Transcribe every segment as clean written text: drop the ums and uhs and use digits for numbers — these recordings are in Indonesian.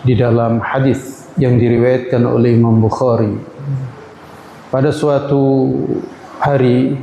di dalam hadis yang diriwayatkan oleh Imam Bukhari. Pada suatu hari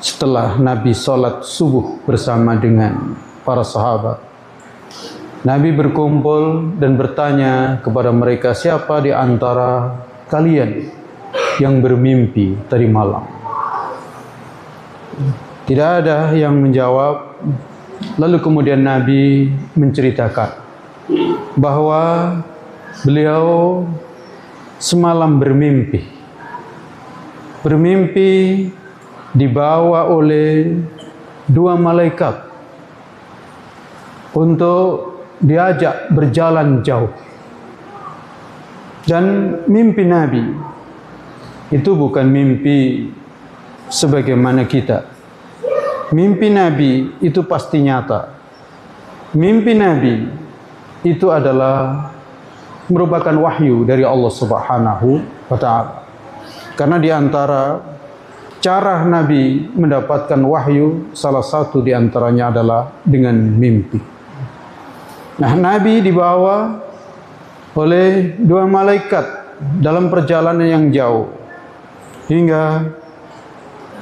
setelah Nabi sholat subuh bersama dengan para sahabat, Nabi berkumpul dan bertanya kepada mereka, siapa di antara kalian yang bermimpi tadi malam? Tidak ada yang menjawab. Lalu kemudian Nabi menceritakan bahwa beliau semalam bermimpi dibawa oleh dua malaikat untuk diajak berjalan jauh. Dan mimpi Nabi itu bukan mimpi sebagaimana kita. Mimpi Nabi itu pasti nyata. Mimpi Nabi itu adalah merupakan wahyu dari Allah Subhanahu wa ta'ala. Karena di antara cara Nabi mendapatkan wahyu, salah satu di antaranya adalah dengan mimpi. Nah, Nabi dibawa oleh dua malaikat dalam perjalanan yang jauh hingga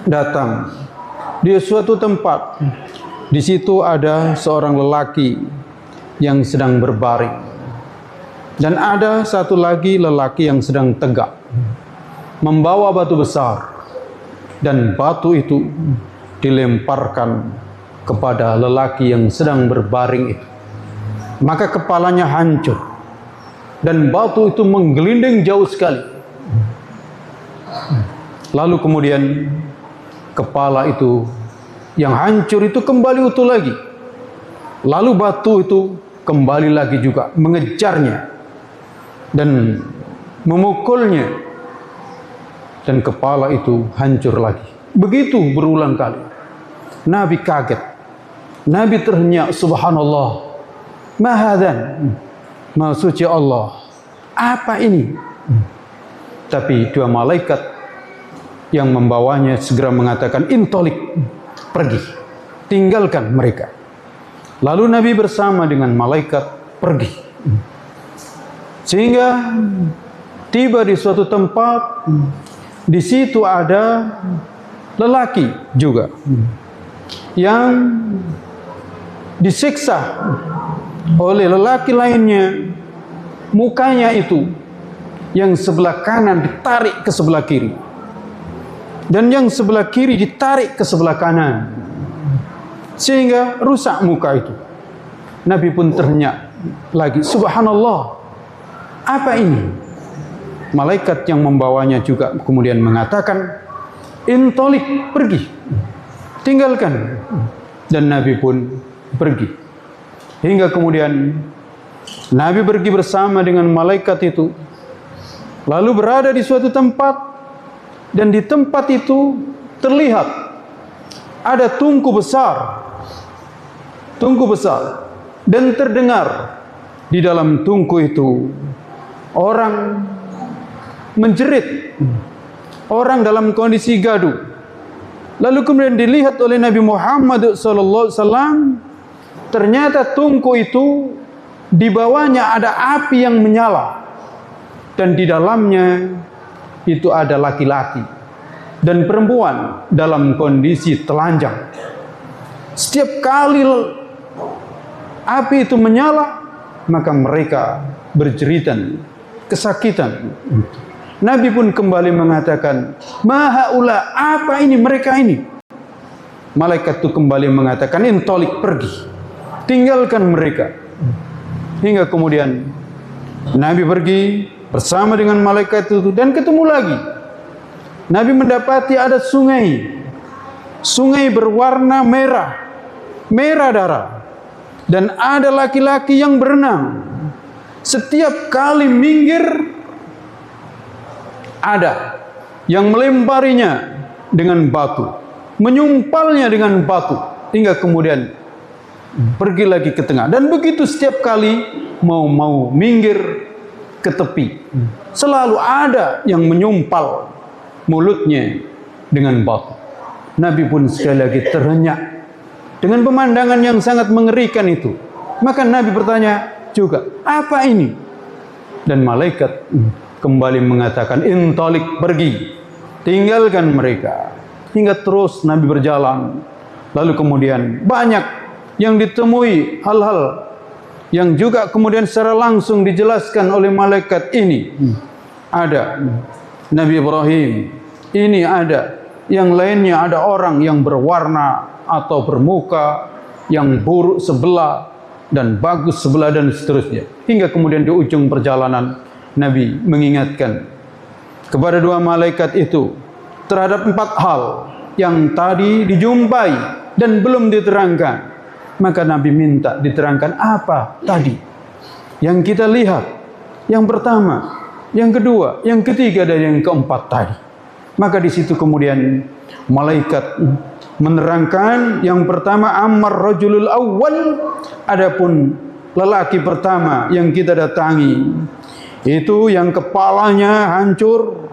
datang di suatu tempat. Di situ ada seorang lelaki yang sedang berbaring dan ada satu lagi lelaki yang sedang tegak membawa batu besar, dan batu itu dilemparkan kepada lelaki yang sedang berbaring itu. Maka kepalanya hancur dan batu itu menggelinding jauh sekali. Lalu kemudian kepala itu yang hancur itu kembali utuh lagi. Lalu batu itu kembali lagi juga mengejarnya dan memukulnya, dan kepala itu hancur lagi. Begitu berulang kali. Nabi kaget. Nabi terhenyak, subhanallah. Mahadan. Maha suci Allah. Apa ini? Tapi dua malaikat yang membawanya segera mengatakan, intolik, pergi, tinggalkan mereka. Lalu Nabi bersama dengan malaikat pergi. Sehingga tiba di suatu tempat. Di situ ada lelaki juga yang disiksa oleh lelaki lainnya. Mukanya itu yang sebelah kanan ditarik ke sebelah kiri, dan yang sebelah kiri ditarik ke sebelah kanan, sehingga rusak muka itu. Nabi pun terhenyak lagi, subhanallah, apa ini? Malaikat yang membawanya juga kemudian mengatakan, intolik, pergi, tinggalkan. Dan Nabi pun pergi. Hingga kemudian Nabi pergi bersama dengan malaikat itu, lalu berada di suatu tempat, dan di tempat itu terlihat ada tungku besar, dan terdengar di dalam tungku itu orang menjerit, orang dalam kondisi gaduh. Lalu kemudian dilihat oleh Nabi Muhammad SAW, ternyata tungku itu di bawahnya ada api yang menyala, dan di dalamnya itu ada laki-laki dan perempuan dalam kondisi telanjang. Setiap kali api itu menyala, maka mereka berjeritan kesakitan. Nabi pun kembali mengatakan, mahaula, apa ini mereka ini? Malaikat itu kembali mengatakan, intolik, pergi, tinggalkan mereka. Hingga kemudian Nabi pergi bersama dengan malaikat itu, dan ketemu lagi. Nabi mendapati ada sungai berwarna merah darah, dan ada laki-laki yang berenang. Setiap kali minggir ada yang melemparinya dengan batu, menyumpalnya dengan batu, hingga kemudian pergi lagi ke tengah. Dan begitu setiap kali mau minggir ke tepi, selalu ada yang menyumpal mulutnya dengan batu. Nabi pun sekali lagi terhenyak dengan pemandangan yang sangat mengerikan itu. Maka Nabi bertanya, juga. Apa ini? Dan malaikat kembali mengatakan, intalik, pergi, tinggalkan mereka. Hingga terus Nabi berjalan. Lalu kemudian banyak yang ditemui hal-hal yang juga kemudian secara langsung dijelaskan oleh malaikat ini. Ada Nabi Ibrahim, ini ada, yang lainnya ada orang yang berwarna atau bermuka yang buruk sebelah dan bagus sebelah dan seterusnya. Hingga kemudian di ujung perjalanan Nabi mengingatkan kepada dua malaikat itu terhadap 4 hal yang tadi dijumpai dan belum diterangkan. Maka Nabi minta diterangkan apa tadi yang kita lihat, yang pertama, yang kedua, yang ketiga, dan yang keempat tadi. Maka di situ kemudian malaikat menerangkan yang pertama, ammar rajulul awwal, adapun lelaki pertama yang kita datangi itu yang kepalanya hancur,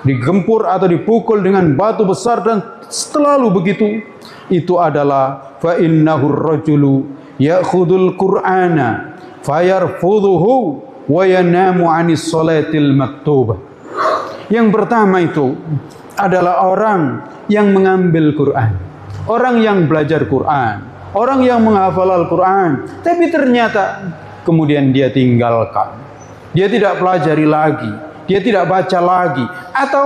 digempur atau dipukul dengan batu besar dan selalu begitu, itu adalah fa innahu rajulu ya'khudul qur'ana fayarfudhuhu wa yanamu 'anis salatil maktubah. Yang pertama itu adalah orang yang mengambil Quran, orang yang belajar Quran, orang yang menghafal Al-Quran, tapi ternyata kemudian dia tinggalkan, dia tidak pelajari lagi, dia tidak baca lagi, atau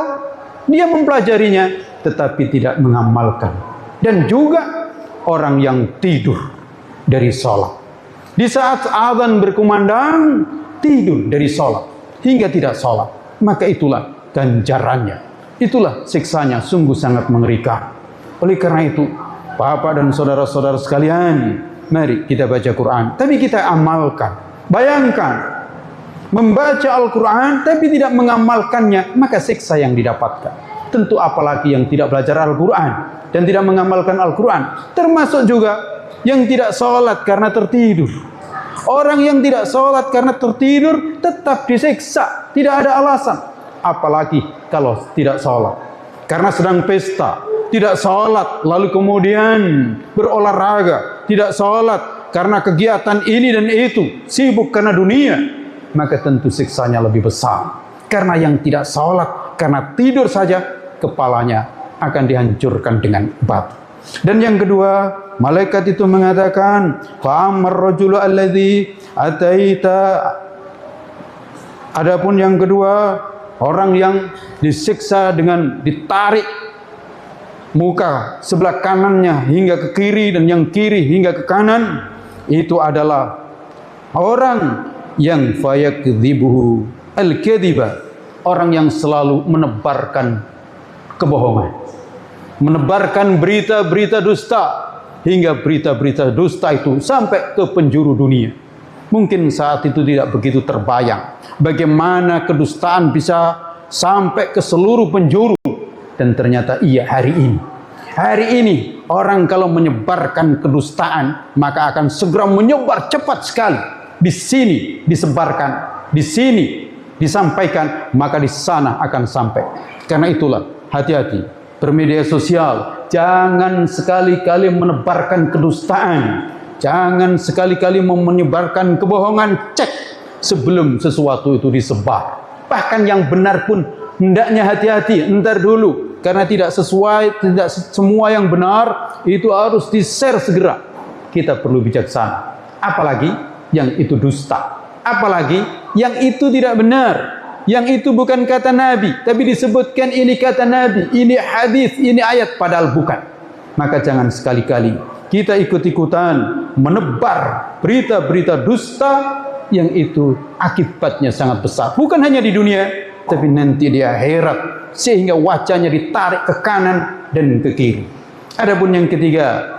dia mempelajarinya tetapi tidak mengamalkan. Dan juga orang yang tidur dari sholat, di saat azan berkumandang tidur dari sholat hingga tidak sholat, maka itulah ganjarannya, itulah siksanya, sungguh sangat mengerikan. Oleh karena itu, Bapak dan saudara-saudara sekalian, mari kita baca Quran, tapi kita amalkan. Bayangkan, membaca Al-Quran tapi tidak mengamalkannya, maka siksa yang didapatkan. Tentu apalagi yang tidak belajar Al-Quran dan tidak mengamalkan Al-Quran. Termasuk juga yang tidak sholat karena tertidur. Orang yang tidak sholat karena tertidur tetap disiksa, tidak ada alasan. Apalagi kalau tidak sholat karena sedang pesta, tidak sholat lalu kemudian berolahraga, tidak sholat karena kegiatan ini dan itu, sibuk karena dunia, maka tentu siksanya lebih besar. Karena yang tidak sholat karena tidur saja, kepalanya akan dihancurkan dengan batu. Dan yang kedua, malaikat itu mengatakan, fa'amar rajulu alladhi ataita, adapun yang kedua, orang yang disiksa dengan ditarik muka sebelah kanannya hingga ke kiri dan yang kiri hingga ke kanan, itu adalah orang yang fayakdzibuhu al-kadhiba, orang yang selalu menebarkan kebohongan, menebarkan berita-berita dusta, hingga berita-berita dusta itu sampai ke penjuru dunia. Mungkin saat itu tidak begitu terbayang bagaimana kedustaan bisa sampai ke seluruh penjuru. Dan ternyata iya, hari ini orang kalau menyebarkan kedustaan maka akan segera menyebar cepat sekali. Di sini disebarkan, di sini disampaikan, maka di sana akan sampai. Karena itulah hati-hati bermedia sosial, jangan sekali-kali menebarkan kedustaan, jangan sekali-kali menyebarkan kebohongan. Cek sebelum sesuatu itu disebar. Bahkan yang benar pun hendaknya hati-hati, entar dulu, karena tidak sesuai, tidak semua yang benar itu harus di-share segera. Kita perlu bijaksana. Apalagi yang itu dusta, apalagi yang itu tidak benar, yang itu bukan kata Nabi, tapi disebutkan ini kata Nabi, ini hadis, ini ayat, padahal bukan. Maka jangan sekali-kali kita ikut-ikutan menebar berita-berita dusta yang itu akibatnya sangat besar. Bukan hanya di dunia, tapi nanti di akhirat, sehingga wajahnya ditarik ke kanan dan ke kiri. Adapun yang ketiga,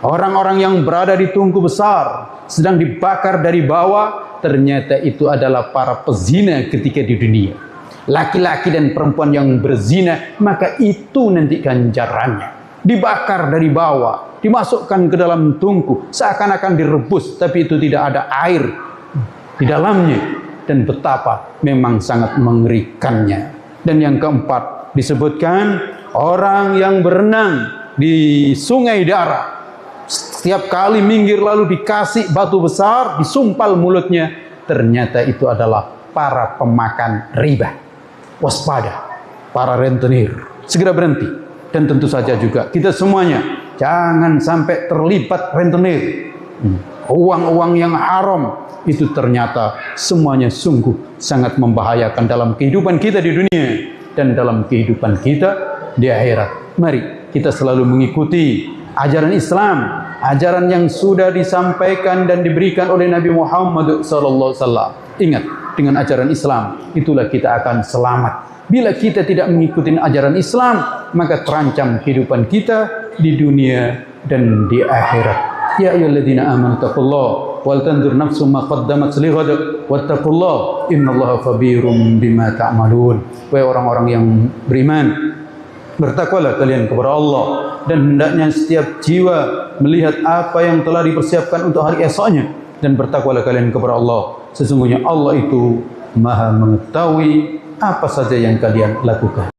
orang-orang yang berada di tungku besar sedang dibakar dari bawah, ternyata itu adalah para pezina ketika di dunia. Laki-laki dan perempuan yang berzina, maka itu nanti ganjarannya. Dibakar dari bawah, dimasukkan ke dalam tungku, seakan-akan direbus, tapi itu tidak ada air di dalamnya. Dan betapa memang sangat mengerikannya. Dan yang keempat disebutkan orang yang berenang di sungai darah, Setiap kali minggir lalu dikasih batu besar, disumpal mulutnya. Ternyata itu adalah para pemakan riba. Waspada, para rentenir. Segera berhenti. Dan tentu saja juga kita semuanya jangan sampai terlibat rentenir. Uang-uang yang haram itu ternyata semuanya sungguh sangat membahayakan dalam kehidupan kita di dunia dan dalam kehidupan kita di akhirat. Mari kita selalu mengikuti ajaran Islam, ajaran yang sudah disampaikan dan diberikan oleh Nabi Muhammad SAW. Ingat, dengan ajaran Islam itulah kita akan selamat. Bila kita tidak mengikuti ajaran Islam, maka terancam kehidupan kita di dunia dan di akhirat. Ya ayyuhalladzina amanu taqullaha wal tanzur nafsum ma qaddamat lighad wattaqullaha innallaha khabirum bima ta'malun. Wahai orang-orang yang beriman, bertakwalah kalian kepada Allah, dan hendaknya setiap jiwa melihat apa yang telah dipersiapkan untuk hari esoknya, dan bertakwalah kalian kepada Allah. Sesungguhnya Allah itu Maha mengetahui apa saja yang kalian lakukan.